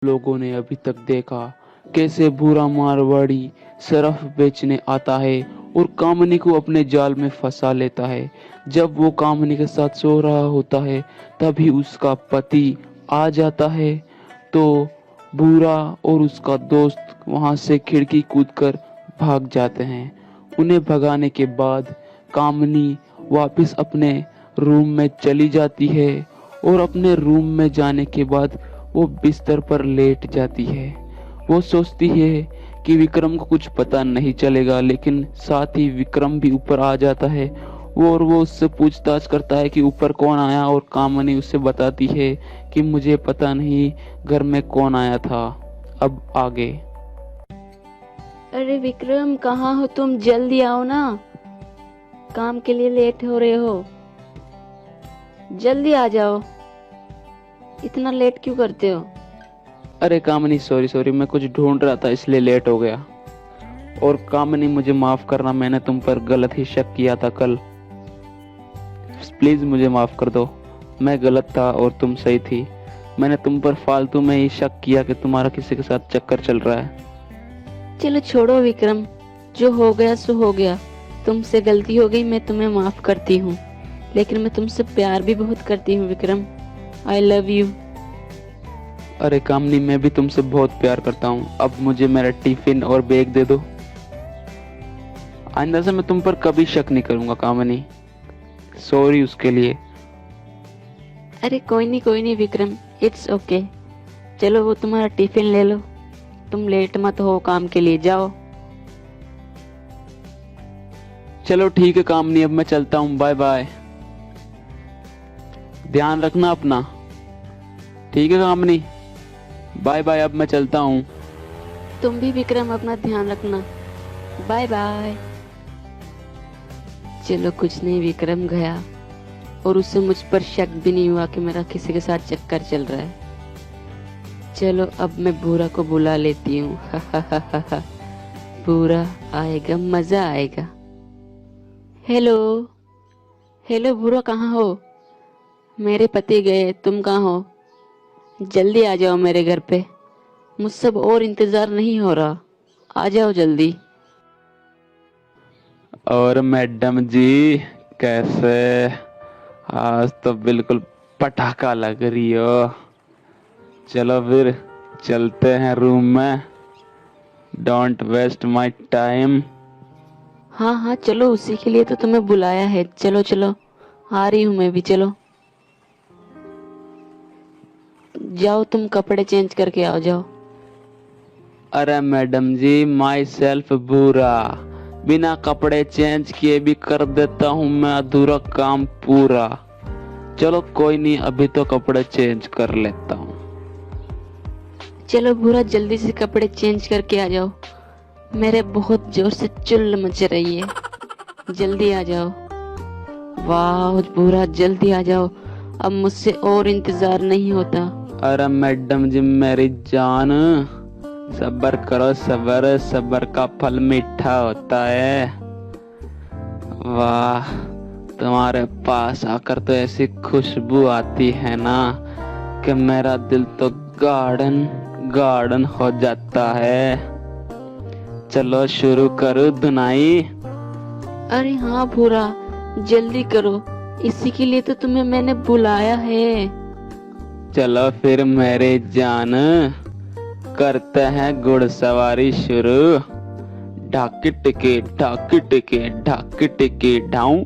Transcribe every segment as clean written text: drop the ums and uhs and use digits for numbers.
लोगों ने अभी तक देखा कैसे भूरा मारवाड़ी सरफ बेचने आता है और कामनी को अपने जाल में फंसा लेता है। जब वो कामनी के साथ सो रहा होता है तभी उसका पति आ जाता है। तो भूरा और उसका दोस्त वहां से खिड़की कूदकर भाग जाते हैं। उन्हें भगाने के बाद कामनी वापस अपने रूम में चली जाती है और अपने रूम में जाने के बाद वो बिस्तर पर लेट जाती है। वो सोचती है कि विक्रम को कुछ पता नहीं चलेगा, लेकिन साथ ही विक्रम भी ऊपर आ जाता है। वो उससे पूछताछ करता है कि ऊपर कौन आया, और कामनी उसे बताती है कि मुझे पता नहीं घर में कौन आया था। अब आगे। अरे विक्रम, कहाँ हो तुम? जल्दी आओ ना, काम के लिए लेट हो रहे हो। जल्दी आ जाओ, इतना लेट क्यों करते हो? अरे कामनी, सॉरी सॉरी, मैं कुछ ढूंढ रहा था इसलिए लेट हो गया। और कामनी, मुझे माफ करना, मैंने तुम पर गलत ही शक किया था कल। प्लीज मुझे माफ कर दो। मैं गलत था और तुम सही थी। मैंने तुम पर फालतू में ही शक किया कि तुम्हारा किसी के साथ चक्कर चल रहा है। चलो छोड़ो विक्रम, जो हो गया सो हो गया। तुमसे गलती हो गई, मैं तुम्हें माफ करती हूँ, लेकिन मैं तुमसे प्यार भी बहुत करती हूँ विक्रम। I love you. अरे कामनी, मैं भी तुमसे बहुत प्यार करता हूँ। अब मुझे मेरा टिफिन और बैग दे दो। आइंदा से मैं तुम पर कभी शक नहीं करूंगा कामनी। सॉरी उसके लिए। अरे कोई नहीं विक्रम, इट्स ओके। चलो वो तुम्हारा टिफिन ले लो, तुम लेट मत हो काम के लिए, जाओ। चलो ठीक है कामनी, अब मैं चलता हूँ। Bye bye. ध्यान रखना अपना। ठीक है कामनी, बाय बाय। अब मैं चलता हूँ। तुम भी विक्रम अपना ध्यान रखना। Bye bye. चलो कुछ नहीं, विक्रम गया और उससे मुझ पर शक भी नहीं हुआ कि मेरा किसी के साथ चक्कर चल रहा है। चलो अब मैं भूरा को बुला लेती हूँ। भूरा आएगा, मजा आएगा। हेलो हेलो भूरा, कहाँ हो? मेरे पति गए, तुम कहाँ हो? जल्दी आ जाओ मेरे घर पे, मुझसे अब और इंतजार नहीं हो रहा। आ जाओ जल्दी। और मैडम जी, कैसे? आज तो बिल्कुल पटाखा लग रही हो। चलो फिर चलते हैं रूम में। Don't waste my time. हाँ हाँ चलो, उसी के लिए तो तुम्हें बुलाया है। चलो चलो, आ रही हूँ मैं भी, चलो। जाओ तुम कपड़े चेंज करके आओ, जाओ। अरे मैडम जी, माई सेल्फ बुरा, बिना कपड़े चेंज किए भी कर देता हूँ मैं अधूरा काम पूरा। चलो कोई नहीं, अभी तो कपड़े चेंज कर लेता हूँ। चलो भूरा, जल्दी से कपड़े चेंज करके आ जाओ, मेरे बहुत जोर से चुल्ल मच रही है। जल्दी आ जाओ। वाह भूरा, जल्दी आ जाओ, अब मुझसे और इंतजार नहीं होता। अरे मैडम जी मेरी जान, सब्र करो सब्र, सब्र का फल मीठा होता है। वाह, तुम्हारे पास आकर तो ऐसी खुशबू आती है ना कि मेरा दिल तो गार्डन गार्डन हो जाता है। चलो शुरू करो धुनाई। अरे हाँ भूरा, जल्दी करो, इसी के लिए तो तुम्हें मैंने बुलाया है। चलो फिर मेरे जान, करते हैं घुड़सवारी शुरू। ढाकी टिके ढाकी टिके ढाकी टिके ढाऊं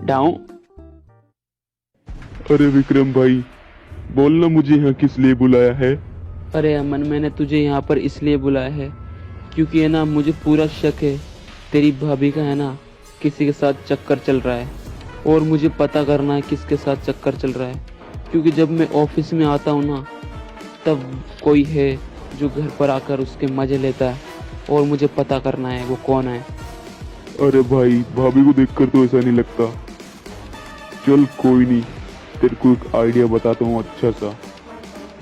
ढाऊं। अरे विक्रम भाई, बोलना मुझे यहाँ किस लिए बुलाया है? अरे अमन, मैंने तुझे यहाँ पर इसलिए बुलाया है क्योंकि है ना, मुझे पूरा शक है तेरी भाभी का है ना किसी के साथ चक्कर चल रहा है, और मुझे पता करना है किसके साथ चक्कर चल रहा है। क्योंकि जब मैं ऑफिस में आता हूँ ना, तब कोई है जो घर पर आकर उसके मजे लेता है, और मुझे पता करना है वो कौन है। अरे भाई, भाभी को देखकर तो ऐसा नहीं लगता। चल कोई नहीं, तेरे को एक आइडिया बताता हूँ अच्छा सा,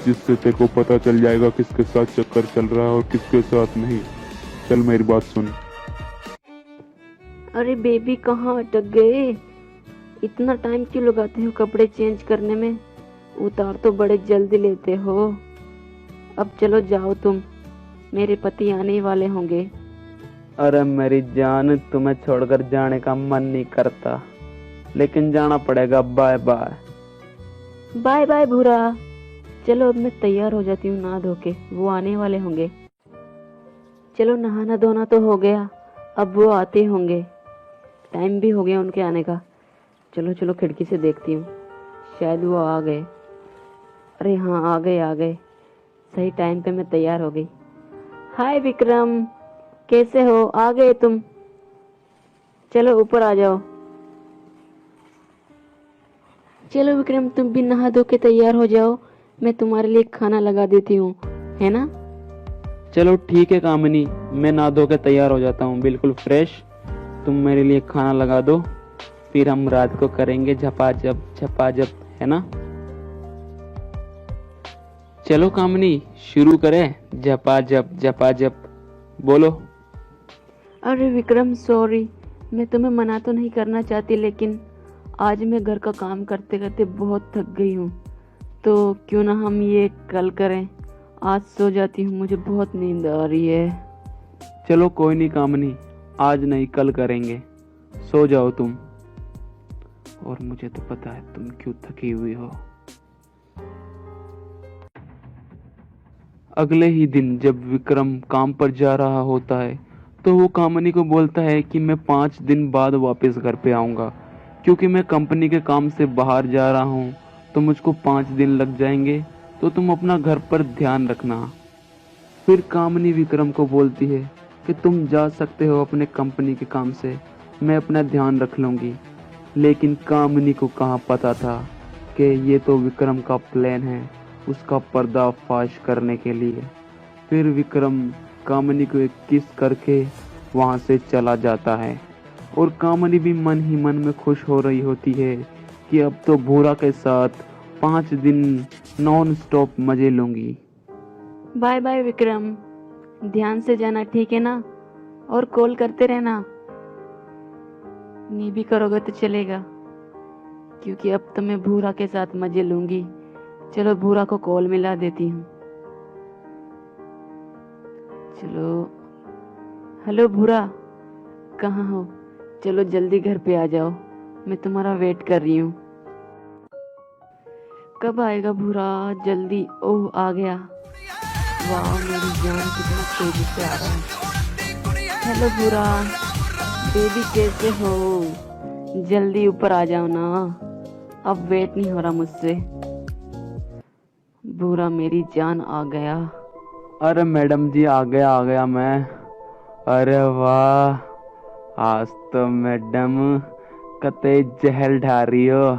जिससे तेरे को पता चल जाएगा किसके साथ चक्कर चल रहा है और किसके साथ नहीं। चल मेरी बात सुन। अरे बेबी, कहाँ अटक गए? इतना टाइम क्यों लगाते हो कपड़े चेंज करने में? उतार तो बड़े जल्दी लेते हो। अब चलो जाओ तुम, मेरे पति आने वाले होंगे। अरे मेरी जान, तुम्हें छोड़कर जाने का मन नहीं करता, लेकिन जाना पड़ेगा। Bye bye. बाय बाय भूरा। चलो अब मैं तैयार हो जाती हूँ नहा धो के, वो आने वाले होंगे। चलो नहाना धोना तो हो गया, अब वो आते होंगे, टाइम भी हो गया उनके आने का। चलो चलो खिड़की से देखती हूँ, शायद वो आ गए। अरे हाँ, आ गए आ गए, सही टाइम पे मैं तैयार हो गई। हाय विक्रम, कैसे हो? आ गए तुम? चलो ऊपर आ जाओ। चलो विक्रम, तुम भी नहा धो के तैयार हो जाओ, मैं तुम्हारे लिए खाना लगा देती हूँ, है ना? चलो ठीक है कामिनी, मैं नहा धो के तैयार हो जाता हूँ, बिल्कुल फ्रेश। तुम मेरे लिए खाना लगा दो, फिर हम रात को करेंगे झपाझप, है ना? चलो कामिनी, शुरू करें। झपाझप बोलो। अरे विक्रम सॉरी, मैं तुम्हें मना तो नहीं करना चाहती, लेकिन आज मैं घर का काम करते करते बहुत थक गई हूँ, तो क्यों ना हम ये कल करें। आज सो जाती हूँ, मुझे बहुत नींद आ रही है। चलो कोई नहीं कामिनी, आज नहीं कल करेंगे, सो जाओ तुम। और मुझे तो पता है तुम क्यों थकी हुई हो। अगले ही दिन जब विक्रम काम पर जा रहा होता है, तो वो कामिनी को बोलता है कि मैं 5 दिन बाद वापस घर पे आऊँगा, क्योंकि मैं कंपनी के काम से बाहर जा रहा हूँ, तो मुझको 5 दिन लग जाएंगे, तो तुम अपना घर पर ध्यान रखना। फिर कामिनी विक्रम को बोलती है कि तुम जा सकते हो अपने कंपनी के काम से, मैं अपना ध्यान रख लूँगी। लेकिन कामिनी को कहाँ पता था कि ये तो विक्रम का प्लान है उसका पर्दाफाश करने के लिए। फिर विक्रम कामिनी को एक किस करके वहाँ से चला जाता है, और कामिनी भी मन ही मन में खुश हो रही होती है कि अब तो भूरा के साथ 5 दिन नॉन स्टॉप मजे लूंगी। बाय बाय विक्रम, ध्यान से जाना, ठीक है ना? और कॉल करते रहना, नहीं भी करोगे तो चलेगा, क्योंकि अब तो मैं भूरा के साथ मजे लूंगी। चलो भूरा को कॉल मिला देती हूँ। चलो, हेलो भूरा, कहाँ हो? चलो जल्दी घर पे आ जाओ, मैं तुम्हारा वेट कर रही हूँ। कब आएगा भूरा? जल्दी। ओह आ गया। वाह मेरी जान, कितना तेजी से आ रहा है। हेलो भूरा, बेबी कैसे हो? जल्दी ऊपर आ जाओ ना, अब वेट नहीं हो रहा मुझसे। भूरा मेरी जान, आ गया। अरे मैडम जी, आ गया मैं। अरे वाह, आज तो मैडम कतई जहर ढा रही हो,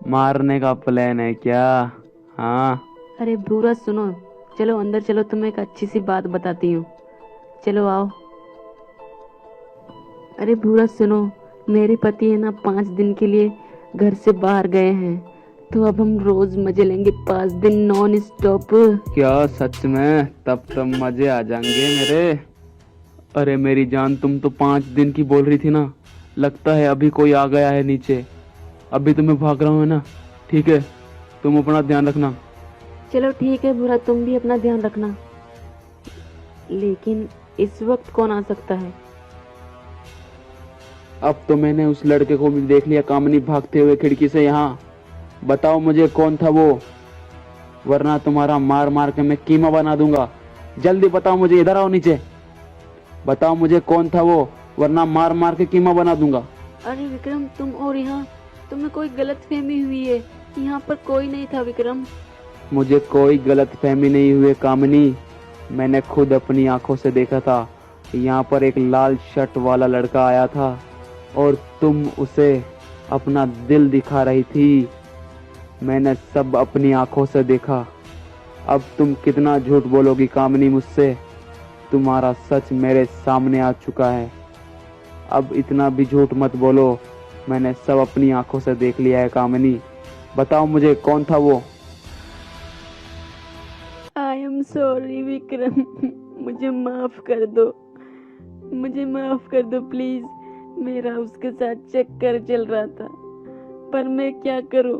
मारने का प्लान है क्या? हाँ अरे भूरा सुनो, चलो अंदर चलो, तुम्हें एक अच्छी सी बात बताती हूँ, चलो आओ। अरे भूरा सुनो, मेरे पति है ना 5 दिन के लिए घर से बाहर गए हैं, तो अब हम रोज मजे लेंगे 5 दिन नॉन स्टॉप। क्या सच में? तब तो मजे आ जाएंगे मेरे। अरे मेरी जान, तुम तो 5 दिन की बोल रही थी ना, लगता है अभी कोई आ गया है नीचे। अभी तो मैं भाग रहा हूँ, है ना? ठीक है, तुम अपना ध्यान रखना। चलो ठीक है भूरा, तुम भी अपना ध्यान रखना। लेकिन इस वक्त कौन आ सकता है? अब तो मैंने उस लड़के को भी देख लिया, कामिनी भागते हुए खिड़की से। यहाँ बताओ मुझे कौन था वो, वरना तुम्हारा मार मार के मैं कीमा बना दूंगा। जल्दी बताओ मुझे, इधर आओ नीचे, बताओ मुझे कौन था वो, वरना मार मार के कीमा बना दूंगा। अरे विक्रम, तुम और यहाँ, तुम्हें कोई गलत फहमी हुई है, यहाँ पर कोई नहीं था विक्रम। मुझे कोई गलत फहमी नहीं हुई कामिनी, मैंने खुद अपनी आंखों से देखा था। यहाँ पर एक लाल शर्ट वाला लड़का आया था और तुम उसे अपना दिल दिखा रही थी। मैंने सब अपनी आंखों से देखा। अब तुम कितना झूठ बोलोगी कामिनी मुझसे? तुम्हारा सच मेरे सामने आ चुका है, अब इतना भी झूठ मत बोलो। मैंने सब अपनी आंखों से देख लिया है कामिनी, बताओ मुझे कौन था वो? आई एम सॉरी विक्रम, मुझे माफ कर दो, मुझे माफ कर दो प्लीज। मेरा उसके साथ चक्कर चल रहा था, पर मैं क्या करूं,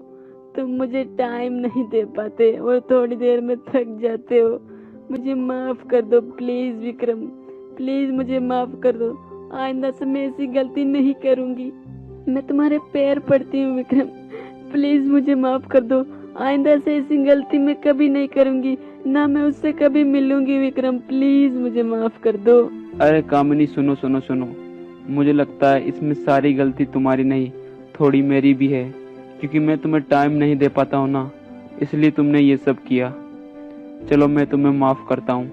तुम मुझे टाइम नहीं दे पाते और थोड़ी देर में थक जाते हो, मुझे माफ कर दो प्लीज विक्रम, प्लीज मुझे माफ कर दो। आइंदा से मैं ऐसी गलती नहीं करूंगी। मैं तुम्हारे पैर पड़ती हूँ विक्रम, प्लीज मुझे माफ कर दो। आइंदा से ऐसी गलती मैं कभी नहीं करूंगी, ना मैं उससे कभी मिलूंगी विक्रम, प्लीज मुझे माफ कर दो। अरे कामिनी सुनो सुनो सुनो, मुझे लगता है इसमें सारी गलती तुम्हारी नहीं, थोड़ी मेरी भी है, क्योंकि मैं तुम्हें टाइम नहीं दे पाता हूँ ना, इसलिए तुमने ये सब किया। चलो मैं तुम्हें माफ करता हूँ,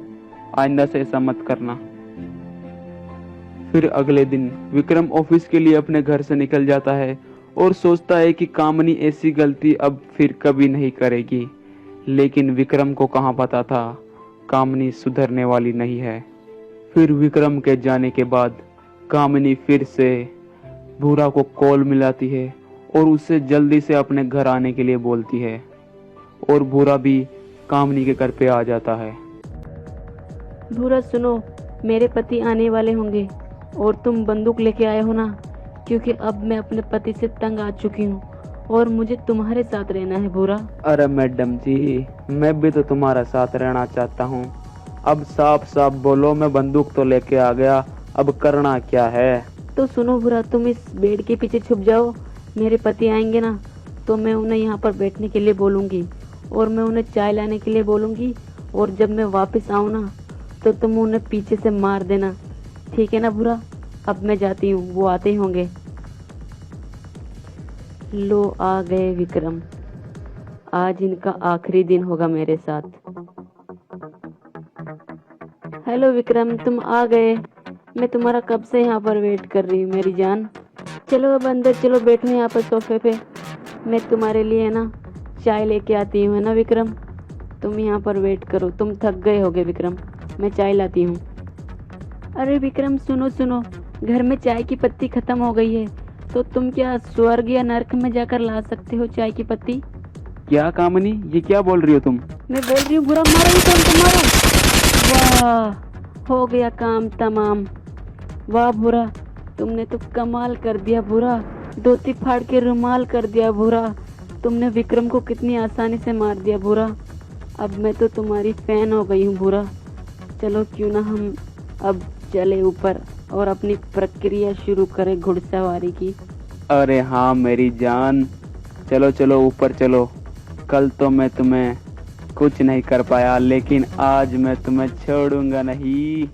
आइंदा से ऐसा मत करना। फिर अगले दिन विक्रम ऑफिस के लिए अपने घर से निकल जाता है और सोचता है कि कामिनी ऐसी गलती अब फिर कभी नहीं करेगी। लेकिन विक्रम को कहाँ पता था कामिनी सुधरने वाली नहीं है। फिर विक्रम के जाने के बाद कामिनी फिर से भूरा को कॉल मिलाती है और उसे जल्दी से अपने घर आने के लिए बोलती है, और भूरा भी कामिनी के घर पे आ जाता है। भूरा सुनो, मेरे पति आने वाले होंगे और तुम बंदूक लेके आए हो ना, क्योंकि अब मैं अपने पति से तंग आ चुकी हूँ और मुझे तुम्हारे साथ रहना है भूरा। अरे मैडम जी, मैं भी तो तुम्हारा साथ रहना चाहता हूँ। अब साफ साफ बोलो, मैं बंदूक तो लेके आ गया, अब करना क्या है? तो सुनो भूरा, तुम इस बेड के पीछे छुप जाओ, मेरे पति आएंगे ना तो मैं उन्हें यहाँ पर बैठने के लिए बोलूँगी और मैं उन्हें चाय लाने के लिए बोलूँगी, और जब मैं वापस आऊँ ना तो तुम उन्हें पीछे से मार देना, ठीक है ना भूरा? अब मैं जाती हूँ, वो आते ही होंगे। लो आ गए विक्रम, आज इनका आखिरी दिन होगा मेरे साथ। हेलो विक्रम, तुम आ गए। मैं तुम्हारा कब से यहाँ पर वेट कर रही हूँ मेरी जान। चलो अब अंदर चलो, बैठो यहाँ पर सोफे पे, मैं तुम्हारे लिए ना चाय लेके आती हूँ, है ना विक्रम? तुम यहाँ पर वेट करो, तुम थक गए होगे विक्रम, मैं चाय लाती हूँ। अरे विक्रम सुनो सुनो, घर में चाय की पत्ती खत्म हो गई है, तो तुम क्या स्वर्ग या नरक में जाकर ला सकते हो चाय की पत्ती? क्या कामिनी, ये क्या बोल रही हो तुम? मैं बोल रही हूँ, बुरा मारो इसे, मारो। वाह, हो गया काम तमाम। वाह बुरा, तुमने तो कमाल कर दिया बुरा, धोती फाड़ के रुमाल कर दिया बुरा। तुमने विक्रम को कितनी आसानी से मार दिया बुरा। अब मैं तो तुम्हारी फैन हो गई हूँ बुरा। चलो क्यों ना हम अब चले ऊपर और अपनी प्रक्रिया शुरू करें घुड़सवारी की। अरे हाँ मेरी जान, चलो चलो ऊपर चलो। कल तो मैं तुम्हें कुछ नहीं कर पाया, लेकिन आज मैं तुम्हें छोड़ूंगा नहीं।